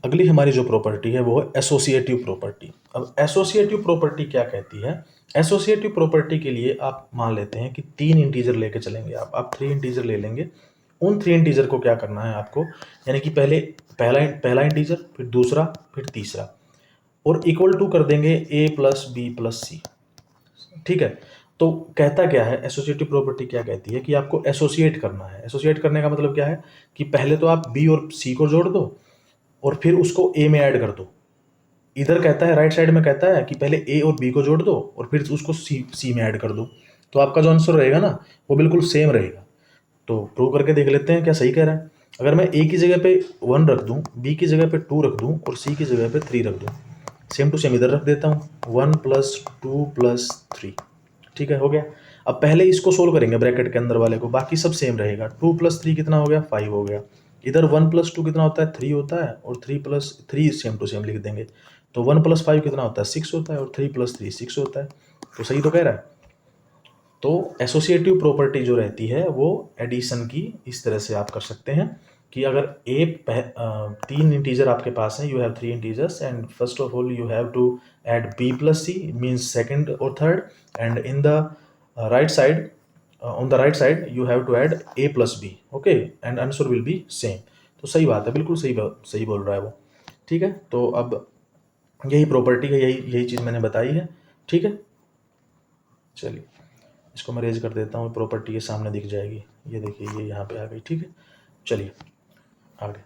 अगली हमारी जो प्रॉपर्टी है वो है एसोसिएटिव प्रॉपर्टी। अब एसोसिएटिव प्रॉपर्टी क्या कहती है? एसोसिएटिव प्रॉपर्टी के लिए आप मान लेते हैं कि 3 इंटीजर लेके चलेंगे आप 3 इंटीजर ले लेंगे। उन 3 इंटीजर को क्या करना है आपको, यानी कि पहले पहला पहला इंटीजर, फिर दूसरा, फिर तीसरा, और इक्वल टू कर देंगे a प्लस बी प्लस सी। ठीक है, तो कहता क्या है, एसोसिएटिव प्रॉपर्टी क्या कहती है कि आपको एसोसिएट करना है। एसोसिएट करने का मतलब क्या है कि पहले तो आप बी और सी को जोड़ दो और फिर उसको ए में ऐड कर दो। इधर कहता है, राइट साइड में कहता है कि पहले ए और बी को जोड़ दो और फिर उसको सी में ऐड कर दो। तो आपका जो आंसर रहेगा ना वो बिल्कुल सेम रहेगा। तो प्रूव करके देख लेते हैं क्या सही कह रहा है। अगर मैं ए की जगह पे 1 रख दूं, बी की जगह पे 2 रख दूं और सी की जगह पे 3 रख दूं, सेम टू सेम इधर रख देता हूँ, 1 प्लस 2 प्लस 3। ठीक है, हो गया। अब पहले इसको सोल्व करेंगे ब्रैकेट के अंदर वाले को, बाकी सब सेम रहेगा। 2 प्लस 3 कितना हो गया, 5 हो गया। इधर 1 प्लस 2 कितना होता है, 3 होता है, और 3 प्लस 3 सेम टू सेम लिख देंगे। तो 1 प्लस 5 कितना होता है, 6 होता है, और 3 प्लस 3 6 होता है। तो सही तो कह रहा है। तो एसोसिएटिव प्रॉपर्टी जो रहती है वो एडिशन की इस तरह से आप कर सकते हैं कि अगर तीन इंटीजर आपके पास हैं, you have 3 integers, and first of all you have to add B plus C means second और third, and in the right side, on the right side you have to add A plus B, okay, and answer will be same. तो सही बात है, बिल्कुल सही बोल रहा है वो। ठीक है, तो अब यही प्रॉपर्टी है, यही यही चीज़ मैंने बताई है। ठीक है, चलिए इसको मैं रेज कर देता हूँ, प्रॉपर्टी के सामने दिख जाएगी। ये देखिए, ये यहाँ पे आ गई। ठीक है, चलिए आगे।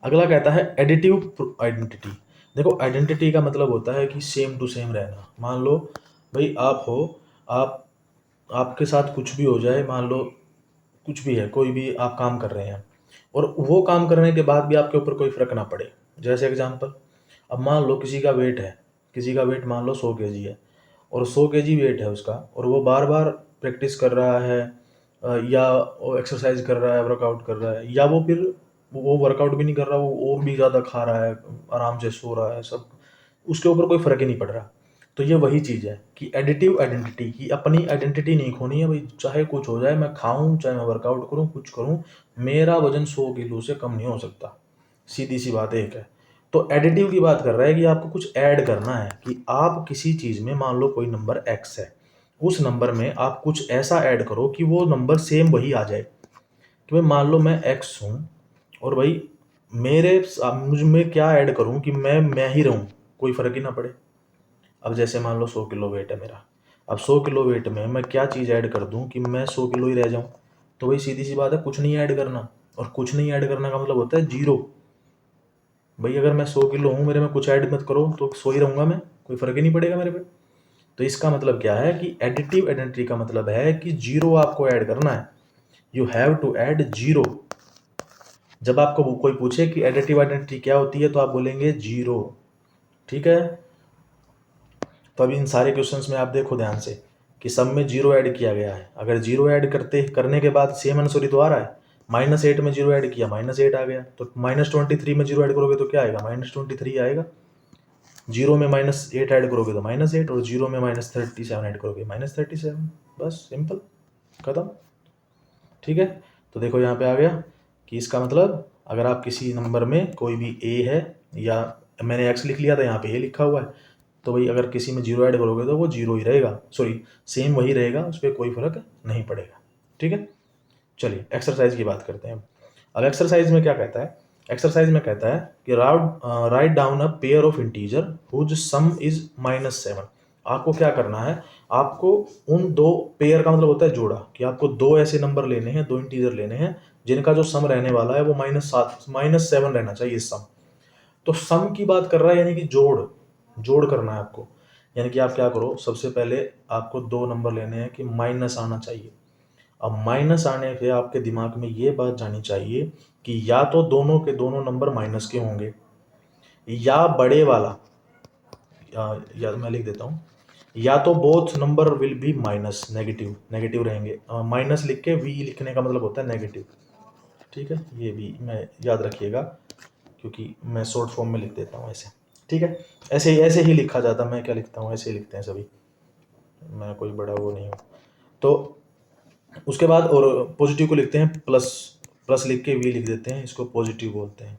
अगला कहता है एडिटिव आइडेंटिटी। देखो, आइडेंटिटी का मतलब होता है कि सेम टू सेम रहना। मान लो भाई आप हो, आप आपके साथ कुछ भी हो जाए, मान लो कुछ भी है, कोई भी आप काम कर रहे हैं और वो काम करने के बाद भी आपके ऊपर कोई फर्क ना पड़े। जैसे एग्जांपल, अब मान लो किसी का वेट है, किसी का वेट मान लो 100 केजी है, और 100 केजी वेट है उसका, और वो बार बार प्रैक्टिस कर रहा है, या वो एक्सरसाइज कर रहा है, वर्कआउट कर रहा है, या वो फिर वो वर्कआउट भी नहीं कर रहा, वो और भी ज़्यादा खा रहा है, आराम से सो रहा है, सब उसके ऊपर कोई फ़र्क ही नहीं पड़ रहा। तो ये वही चीज़ है कि एडिटिव आइडेंटिटी की, अपनी आइडेंटिटी नहीं खोनी है भाई। चाहे कुछ हो जाए, मैं खाऊं चाहे मैं वर्कआउट करूं, कुछ करूं, मेरा वजन 100 किलो से कम नहीं हो सकता। सीधी सी बात एक है। तो एडिटिव की बात कर रहा है कि आपको कुछ ऐड करना है, कि आप किसी चीज़ में, मान लो कोई नंबर x है, उस नंबर में आप कुछ ऐसा ऐड करो कि वो नंबर सेम वही आ जाए। कि भाई मान लो मैं x हूँ, और भाई मुझ में क्या ऐड करूँ कि मैं ही रहूँ, कोई फ़र्क ही ना पड़े। अब जैसे मान लो 100 किलो वेट है मेरा, अब 100 किलो वेट में मैं क्या चीज़ ऐड कर दूं कि मैं 100 किलो ही रह जाऊं। तो वही सीधी सी बात है, कुछ नहीं ऐड करना। और कुछ नहीं ऐड करना का मतलब होता है जीरो। भाई अगर मैं 100 किलो हूँ, मेरे में कुछ ऐड मत करो, तो 100 ही रहूँगा मैं, कोई फ़र्क ही नहीं पड़ेगा मेरे पे। तो इसका मतलब क्या है कि एडिटिव आइडेंटिटी का मतलब है कि जीरो आपको ऐड करना है। You have to add zero. जब आपको कोई पूछे कि एडिटिव आइडेंटिटी क्या होती है, तो आप बोलेंगे जीरो। ठीक है, तो अभी इन सारे क्वेश्चंस में आप देखो ध्यान से कि सब में जीरो ऐड किया गया है। अगर जीरो ऐड करने के बाद सेम आंसर ही तो आ रहा है। -8 में जीरो ऐड किया, -8 आ गया। तो -23 में जीरो ऐड करोगे तो क्या आएगा, -23 आएगा। जीरो में -8 ऐड करोगे तो -8, और जीरो में -37 ऐड करोगे -37। बस सिंपल, खत्म। ठीक है, तो देखो यहाँ पे आ गया कि इसका मतलब अगर आप किसी नंबर में कोई भी ए है, या मैंने एक्स लिख लिया था, यहाँ पे ए लिखा हुआ है, तो भाई अगर किसी में जीरो ऐड करोगे तो वो जीरो ही रहेगा, सॉरी सेम वही रहेगा, उस पर कोई फर्क नहीं पड़ेगा। ठीक है, चलिए एक्सरसाइज की बात करते हैं। अब एक्सरसाइज में क्या कहता है, एक्सरसाइज में कहता है कि write down a pair of integer whose sum is -7। आपको क्या करना है, आपको उन दो, पेयर का मतलब होता है जोड़ा, कि आपको दो ऐसे नंबर लेने हैं, दो इंटीजर लेने हैं जिनका जो सम रहने वाला है वो -7 रहना चाहिए सम। तो सम की बात कर रहा है, यानी कि जोड़ जोड़ करना है आपको। यानी कि आप क्या करो, सबसे पहले आपको दो नंबर लेने हैं कि माइनस आना चाहिए। अब माइनस आने पे आपके दिमाग में ये बात जानी चाहिए कि या तो दोनों के दोनों नंबर माइनस के होंगे, या बड़े वाला, या मैं लिख देता हूँ, या तो both number will be minus, negative negative रहेंगे। माइनस लिख के वी लिखने का मतलब होता है नेगेटिव। ठीक है, ये भी मैं याद रखिएगा, क्योंकि मैं शॉर्ट फॉर्म में लिख देता हूँ ऐसे। ठीक है, ऐसे ही लिखा जाता, मैं क्या लिखता हूँ, ऐसे ही लिखते हैं सभी, मैं कोई बड़ा वो नहीं हूँ। तो उसके बाद और पॉजिटिव को लिखते हैं प्लस, प्लस लिख के वी लिख देते हैं, इसको पॉजिटिव बोलते हैं।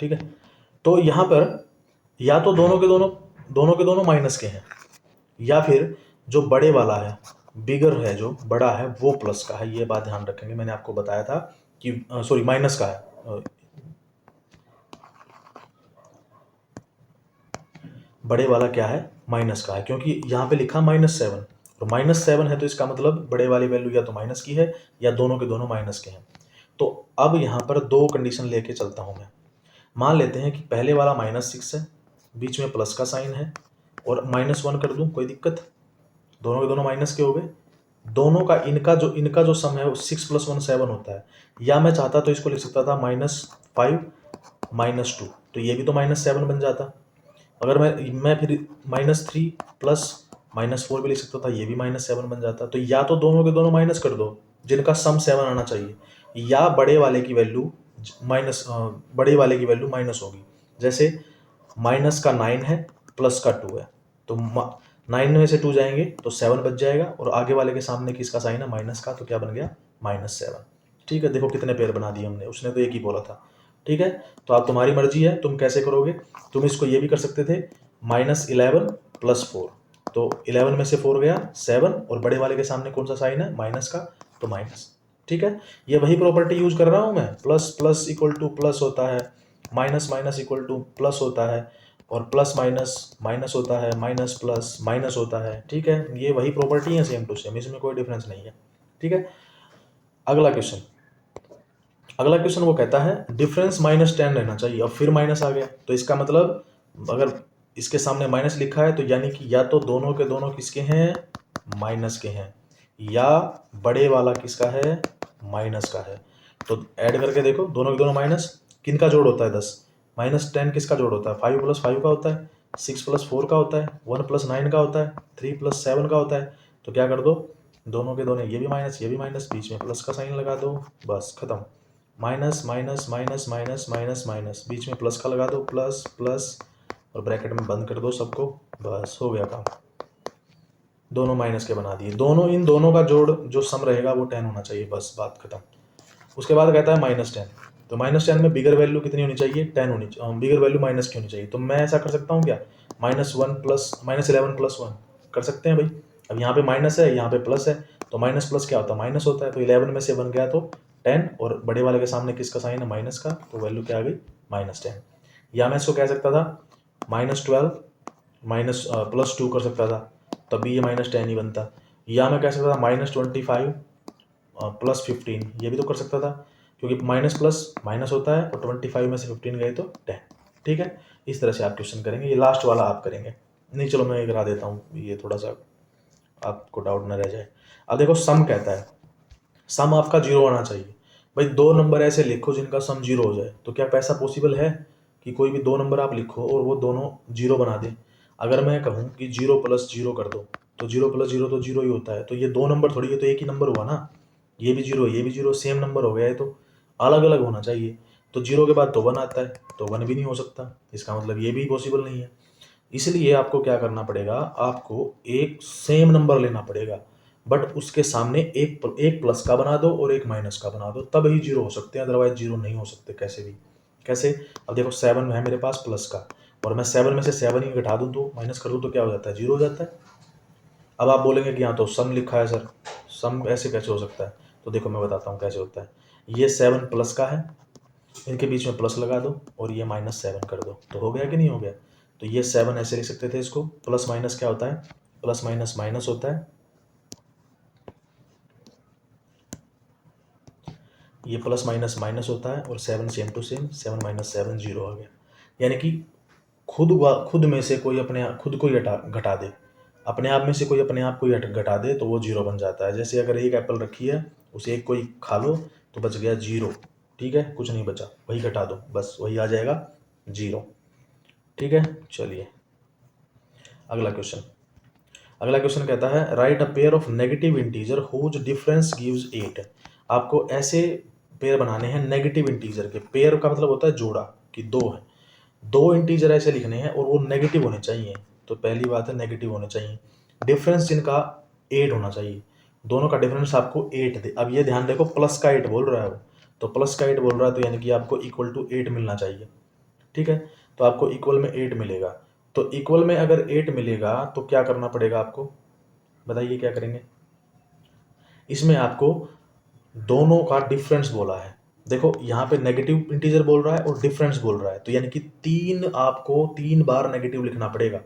ठीक है। तो यहाँ पर या तो दोनों के दोनों माइनस के हैं, या फिर जो बड़े वाला है, बिगर है, जो बड़ा है वो प्लस का है। ये बात ध्यान रखेंगे, मैंने आपको बताया था कि सॉरी माइनस का है, बड़े वाला क्या है, माइनस का है, क्योंकि यहाँ पे लिखा -7, तो -7 है तो इसका मतलब बड़े वाली वैल्यू या तो माइनस की है या दोनों के दोनों माइनस के हैं। तो अब यहाँ पर दो कंडीशन लेके चलता हूँ मैं। मान लेते हैं कि पहले वाला -6 है, बीच में प्लस का साइन है, और -1 कर दूं, कोई दिक्कत? दोनों के दोनों माइनस के हो गए। दोनों का इनका जो सम है वो 6 + 1 7 होता है। या मैं चाहता तो इसको लिख सकता था -5 -2, तो ये भी तो -7 बन जाता। अगर मैं फिर -3 प्लस -4 भी लिख सकता था, ये भी -7 बन जाता। तो या तो दोनों के दोनों माइनस कर दो जिनका सम 7 आना चाहिए, या बड़े वाले की वैल्यू माइनस होगी। जैसे माइनस का 9 है, प्लस का 2 है, तो 9 में से 2 जाएंगे तो 7 बच जाएगा, और आगे वाले के सामने किसका साइन है, माइनस का, तो क्या बन गया, -7। ठीक है, देखो कितने पेयर बना दिए हमने, उसने तो एक ही बोला था। ठीक है, तो आप तुम्हारी मर्जी है, तुम कैसे करोगे। तुम इसको ये भी कर सकते थे, -11 + 4, तो 11 में से 4 गया 7, और बड़े वाले के सामने कौन सा साइन है, माइनस का, तो माइनस। ठीक है, ये वही प्रॉपर्टी यूज कर रहा हूं मैं, plus plus equal two plus होता है, minus minus equal two plus होता है, और प्लस माइनस माइनस होता है, माइनस प्लस माइनस होता है। ठीक है, ये वही प्रॉपर्टी है, सेम टू सेम, इसमें कोई डिफरेंस नहीं है। ठीक है, अगला क्वेश्चन वो कहता है डिफरेंस -10 रहना चाहिए, और फिर माइनस आ गया, तो इसका मतलब अगर इसके सामने माइनस लिखा है तो यानी कि या तो दोनों के दोनों किसके हैं, माइनस के हैं, या बड़े वाला किसका है, माइनस का है। तो ऐड करके देखो, दोनों के दोनों माइनस, किनका जोड़ होता है 10, -10 किसका जोड़ होता है, 5 + 5 का होता है, 6 + 4 का होता है, 1 + 9 का होता है, 3 + 7 का होता है। तो क्या कर दो, दोनों के दोनों, ये भी माइनस ये भी माइनस, बीच में प्लस का साइन लगा दो, बस खत्म। Minus minus minus minus minus minus, बीच में प्लस का लगा दो, प्लस प्लस, और ब्रैकेट में बंद कर दो सबको, बस हो गया काम। दोनों माइनस के बना दिए, इन दोनों का जोड़ जो सम रहेगा वो 10 होना चाहिए, बस बात खत्म। उसके बाद कहता है -10, तो -10 में बिगर वैल्यू कितनी होनी चाहिए, 10 होनी चाहिए, बिगर वैल्यू माइनस की होनी चाहिए। तो मैं ऐसा कर सकता हूँ क्या, -11 + 1 कर सकते हैं भाई। अब यहाँ पे माइनस है, यहाँ पे प्लस है, तो माइनस प्लस क्या होता है, माइनस होता है। तो 11 में से 1 गया तो 10, और बड़े वाले के सामने किसका साइन है, माइनस का, तो वैल्यू क्या आ गई, -10। या मैं इसको कह सकता था -12 +2 कर सकता था, तब भी ये -10 ही बनता। या मैं कह सकता था -25 +15, ये भी तो कर सकता था, क्योंकि माइनस प्लस माइनस होता है, और 25 में से 15 गए तो 10। ठीक है, इस तरह से आप क्वेश्चन करेंगे। ये लास्ट वाला आप करेंगे, नहीं चलो मैं ये करा देता हूँ, ये थोड़ा सा आपको डाउट ना रह जाए। अब देखो सम कहता है, सम आपका 0 आना चाहिए। भाई दो नंबर ऐसे लिखो जिनका सम 0 हो जाए, तो क्या पैसा पॉसिबल है कि कोई भी दो नंबर आप लिखो और वो दोनों 0 बना दे। अगर मैं कहूँ कि 0 + 0 कर दो, तो 0 + 0 तो 0 ही होता है, तो ये दो नंबर थोड़ी है, तो एक ही नंबर हुआ ना, ये भी 0 ये भी 0, सेम नंबर हो गया है, तो अलग अलग होना चाहिए। तो 0 के बाद तो 1 आता है, तो 1 भी नहीं हो सकता, इसका मतलब ये भी पॉसिबल नहीं है। इसलिए आपको क्या करना पड़ेगा, आपको एक सेम नंबर लेना पड़ेगा, बट उसके सामने एक प्लस का बना दो और एक माइनस का बना दो, तब ही 0 हो सकते हैं, अदरवाइज 0 नहीं हो सकते कैसे भी। कैसे, अब देखो 7 है मेरे पास प्लस का, और मैं 7 में से 7 ही घटा दूं तो माइनस कर दूं तो क्या हो जाता है, 0 हो जाता है। अब आप बोलेंगे कि यहाँ तो सम लिखा है सर, सम ऐसे कैसे हो सकता है। तो देखो मैं बताता हूँ कैसे होता है। ये 7 प्लस का है, इनके बीच में प्लस लगा दो, और ये -7 कर दो, तो हो गया कि नहीं हो गया। तो ये 7 ऐसे लिख सकते थे इसको, प्लस माइनस क्या होता है, प्लस माइनस माइनस होता है, ये प्लस माइनस माइनस होता है, और 7 सेम टू सेम, 7 - 7 0 आ गया। यानी कि खुद में से कोई अपने खुद को ही घटा दे, अपने आप में से कोई अपने आप को ही घटा दे, तो वो 0 बन जाता है। जैसे अगर एक एप्पल रखी है, उसे एक कोई खा लो तो बच गया 0, ठीक है, कुछ नहीं बचा, वही घटा दो, बस वही आ जाएगा 0। ठीक है, चलिए अगला क्वेश्चन कहता है write a pair of negative integer whose difference gives 8। आपको ऐसे पेयर बनाने हैं नेगेटिव इंटीजर के, पेयर का मतलब होता है जोड़ा, कि दो है, दो इंटीजर ऐसे लिखने हैं और वो नेगेटिव होने चाहिए। तो पहली बात है नेगेटिव होने चाहिए, डिफरेंस जिनका 8 होना चाहिए, दोनों का डिफरेंस आपको 8 दे। अब ये ध्यान देखो, प्लस का 8 बोल रहा है वो, तो प्लस का 8 बोल रहा है, तो यानी कि आपको =8 मिलना चाहिए। ठीक है, तो आपको इक्वल में 8 मिलेगा। तो इक्वल में अगर 8 मिलेगा तो क्या करना पड़ेगा आपको, बताइए क्या करेंगे। इसमें आपको दोनों का डिफरेंस बोला है, देखो यहाँ पे नेगेटिव इंटीजर बोल रहा है और डिफरेंस बोल रहा है, तो यानी कि आपको 3 बार नेगेटिव लिखना पड़ेगा।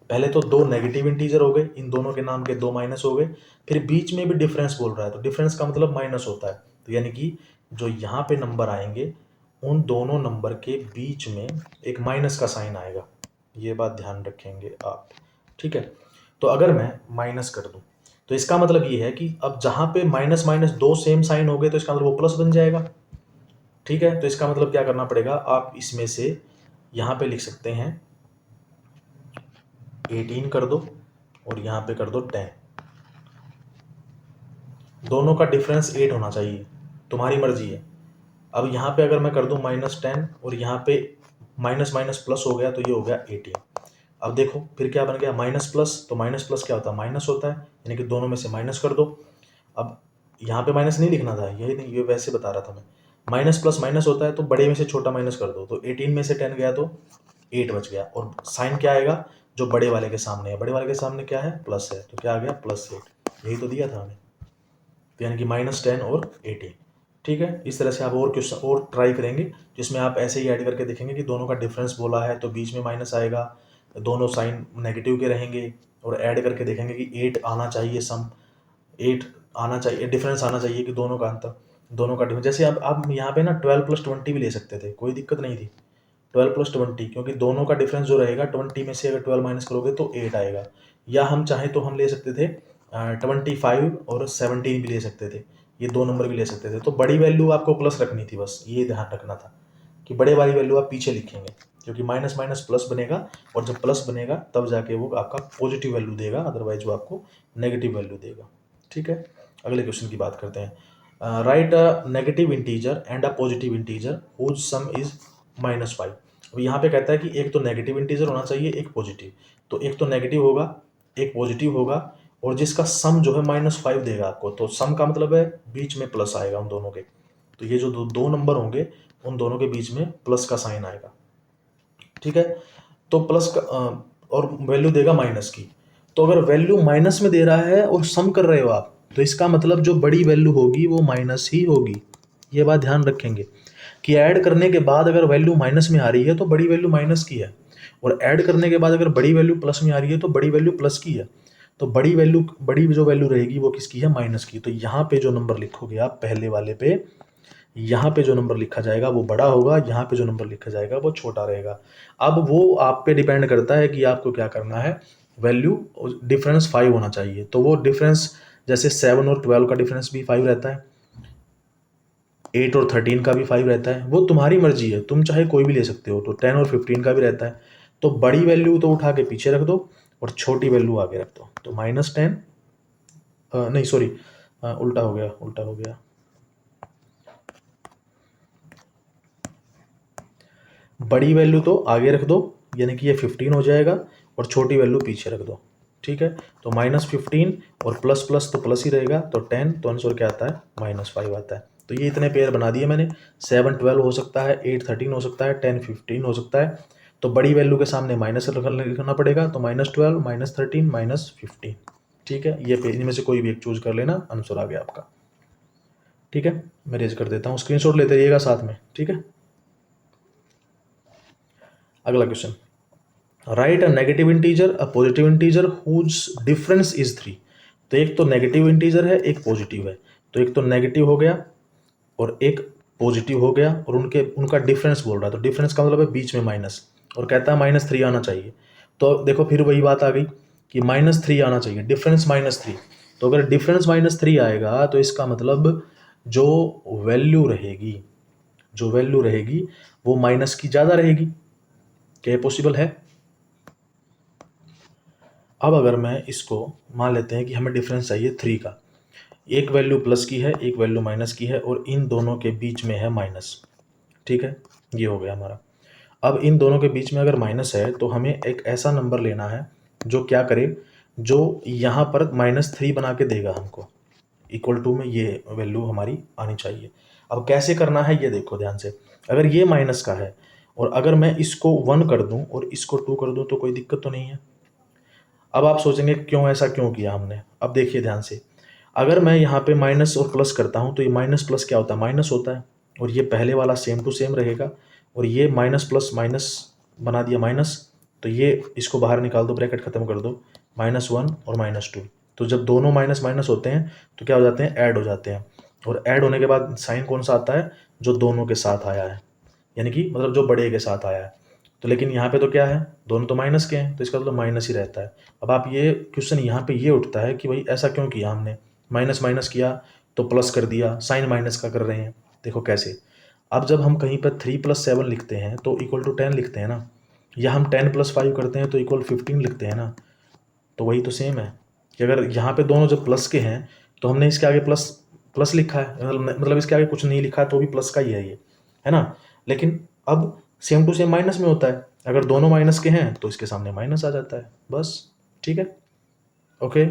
पहले तो 2 नेगेटिव इंटीजर हो गए, इन दोनों के नाम के 2 माइनस हो गए, फिर बीच में भी डिफरेंस बोल रहा है, तो डिफरेंस का मतलब माइनस होता है, तो यानी कि जो यहाँ पे नंबर आएंगे उन दोनों नंबर के बीच में एक माइनस का साइन आएगा, ये बात ध्यान रखेंगे आप, ठीक है। तो अगर मैं माइनस कर दूं तो इसका मतलब ये है कि अब जहां पे माइनस माइनस 2 सेम साइन हो गए तो इसका मतलब वो प्लस बन जाएगा, ठीक है। तो इसका मतलब क्या करना पड़ेगा, आप इसमें से यहां पे लिख सकते हैं 18 कर दो और यहां पे कर दो 10, दोनों का डिफरेंस 8 होना चाहिए, तुम्हारी मर्जी है। अब यहाँ पे अगर मैं कर दूं -10 और यहाँ पे माइनस माइनस प्लस हो गया तो ये हो गया 18। अब देखो फिर क्या बन गया, माइनस प्लस, तो माइनस प्लस क्या होता है, माइनस होता है, यानी कि दोनों में से माइनस कर दो। अब यहाँ पे माइनस नहीं लिखना था, ये नहीं, ये वैसे बता रहा था मैं, माइनस प्लस माइनस होता है तो बड़े में से छोटा माइनस कर दो, तो 18 में से 10 गया तो 8 बच गया, और साइन क्या आएगा, जो बड़े वाले के सामने है, बड़े वाले के सामने क्या है, प्लस है, तो क्या आ गया +8, यही तो दिया था हमें, तो यानी कि -10 और 18, ठीक है। इस तरह से आप और क्वेश्चन और ट्राई करेंगे जिसमें आप ऐसे ही ऐड करके देखेंगे कि दोनों का डिफरेंस बोला है तो बीच में माइनस आएगा, दोनों साइन नेगेटिव के रहेंगे, और ऐड करके देखेंगे कि 8 आना चाहिए, सम 8 आना चाहिए, डिफरेंस आना चाहिए कि दोनों का अंतर, दोनों का डिफरेंस। जैसे आप यहाँ पे ना 12 + 20 भी ले सकते थे, कोई दिक्कत नहीं थी, 12 + 20, क्योंकि दोनों का डिफरेंस जो रहेगा 20 में से अगर 12 माइनस करोगे तो 8 आएगा। या हम चाहें तो हम ले सकते थे 25 और 17 भी ले सकते थे, ये 2 नंबर भी ले सकते थे। तो बड़ी वैल्यू आपको प्लस रखनी थी, बस ये ध्यान रखना था कि बड़े वाली वैल्यू आप पीछे लिखेंगे, क्योंकि माइनस माइनस प्लस बनेगा, और जब प्लस बनेगा तब जाके वो आपका पॉजिटिव वैल्यू देगा, अदरवाइज वो आपको नेगेटिव वैल्यू देगा, ठीक है। अगले क्वेश्चन की बात करते हैं। Write a negative integer and a positive integer whose sum is -5। अब यहाँ पे कहता है कि एक तो नेगेटिव इंटीजर होना चाहिए, एक पॉजिटिव, तो एक तो नेगेटिव होगा, एक पॉजिटिव होगा, और जिसका सम जो है -5 देगा आपको, तो सम का मतलब है बीच में प्लस आएगा उन दोनों के, तो ये जो दो नंबर होंगे उन दोनों के बीच में प्लस का साइन आएगा, ठीक है। तो प्लस का और वैल्यू देगा माइनस की, तो अगर वैल्यू माइनस में दे रहा है और सम कर रहे हो आप, तो इसका मतलब जो बड़ी वैल्यू होगी वो माइनस ही होगी, ये बात ध्यान रखेंगे कि ऐड करने के बाद अगर वैल्यू माइनस में आ रही है तो बड़ी वैल्यू माइनस की है, और ऐड करने के बाद अगर बड़ी वैल्यू प्लस में आ रही है तो बड़ी वैल्यू प्लस की है, तो बड़ी जो वैल्यू रहेगी वो किसकी है, माइनस की। तो यहाँ पे जो नंबर लिखोगे आप पहले वाले पे, यहाँ पे जो नंबर लिखा जाएगा वो बड़ा होगा, यहाँ पे जो नंबर लिखा जाएगा वो छोटा रहेगा। अब वो आप पे डिपेंड करता है कि आपको क्या करना है, वैल्यू डिफरेंस 5 होना चाहिए, तो वो डिफरेंस जैसे 7 और 12 का डिफरेंस भी 5 रहता है, 8 और 13 का भी 5 रहता है, वो तुम्हारी मर्जी है, तुम चाहे कोई भी ले सकते हो, तो 10 और 15 का भी रहता है। तो बड़ी वैल्यू तो उठा के पीछे रख दो और छोटी वैल्यू आगे रख दो, तो -10, नहीं सॉरी, उल्टा हो गया, उल्टा हो गया, बड़ी वैल्यू तो आगे रख दो, यानी कि ये 15 हो जाएगा, और छोटी वैल्यू पीछे रख दो, ठीक है। तो -15 और प्लस प्लस तो प्लस ही रहेगा, तो 10, तो आंसर क्या आता है, -5 आता है। तो ये इतने पेयर बना दिए मैंने, 7 12 हो सकता है, 8 13 हो सकता है, 10 15 हो सकता है, तो बड़ी वैल्यू के सामने माइनस लिखना पड़ेगा, तो -12 -13 -15, ठीक है। ये पेज में से कोई भी एक चूज कर लेना, आंसर आ गया आपका, ठीक है। मैं रेज कर देता हूँ, स्क्रीनशॉट लेते रहिएगा साथ में, ठीक है। अगला question, write a negative integer a positive integer whose difference is 3। तो एक तो नेगेटिव इंटीजर है, एक पॉजिटिव है, तो एक तो नेगेटिव हो गया और एक पॉजिटिव हो गया, और उनका डिफरेंस बोल रहा है, तो डिफरेंस का मतलब है बीच में माइनस, और कहता है -3 आना चाहिए। तो देखो फिर वही बात आ गई कि -3 आना चाहिए, डिफरेंस -3, तो अगर डिफरेंस -3 आएगा तो इसका मतलब जो वैल्यू रहेगी वो माइनस की ज़्यादा रहेगी, क्या पॉसिबल है। अब अगर मैं इसको मान लेते हैं कि हमें डिफरेंस चाहिए 3 का, एक वैल्यू प्लस की है, एक वैल्यू माइनस की है, और इन दोनों के बीच में है माइनस, ठीक है, ये हो गया हमारा। अब इन दोनों के बीच में अगर माइनस है तो हमें एक ऐसा नंबर लेना है जो क्या करे, जो यहाँ पर -3 बना के देगा हमको, इक्वल टू में ये वैल्यू हमारी आनी चाहिए। अब कैसे करना है ये देखो ध्यान से, अगर ये माइनस का है और अगर मैं इसको 1 कर दूं और इसको 2 कर दूं तो कोई दिक्कत तो नहीं है। अब आप सोचेंगे क्यों ऐसा क्यों किया हमने। अब देखिए ध्यान से, अगर मैं यहाँ पे माइनस और प्लस करता हूँ तो ये माइनस प्लस क्या होता है, माइनस होता है, और ये पहले वाला सेम टू सेम रहेगा, और ये माइनस प्लस माइनस बना दिया माइनस, तो ये इसको बाहर निकाल दो, ब्रैकेट खत्म कर दो, -1 और -2। तो जब दोनों माइनस माइनस होते हैं तो क्या हो जाते हैं, ऐड हो जाते हैं, और ऐड होने के बाद साइन कौन सा आता है, जो दोनों के साथ आया है, यानी कि मतलब जो बड़े के साथ आया है। तो लेकिन यहाँ पे तो क्या है, दोनों तो माइनस के हैं, तो इसका मतलब माइनस ही रहता है। अब आप ये क्वेश्चन यहाँ पे ये उठता है कि भाई ऐसा क्यों किया हमने, माइनस माइनस किया तो प्लस कर दिया, साइन माइनस का कर रहे हैं। देखो कैसे, अब जब हम कहीं पर 3 + 7 लिखते हैं तो इक्वल टू 10 लिखते हैं ना, या हम 10 + 5 करते हैं तो इक्वल 15 लिखते हैं ना। तो वही तो सेम है कि अगर यहाँ पे दोनों जब प्लस के हैं तो हमने इसके आगे प्लस प्लस लिखा है, मतलब इसके आगे कुछ नहीं लिखा है तो भी प्लस का ही है ये, है ना। लेकिन अब सेम टू सेम माइनस में होता है, अगर दोनों माइनस के हैं तो इसके सामने माइनस आ जाता है, बस। ठीक है, ओके।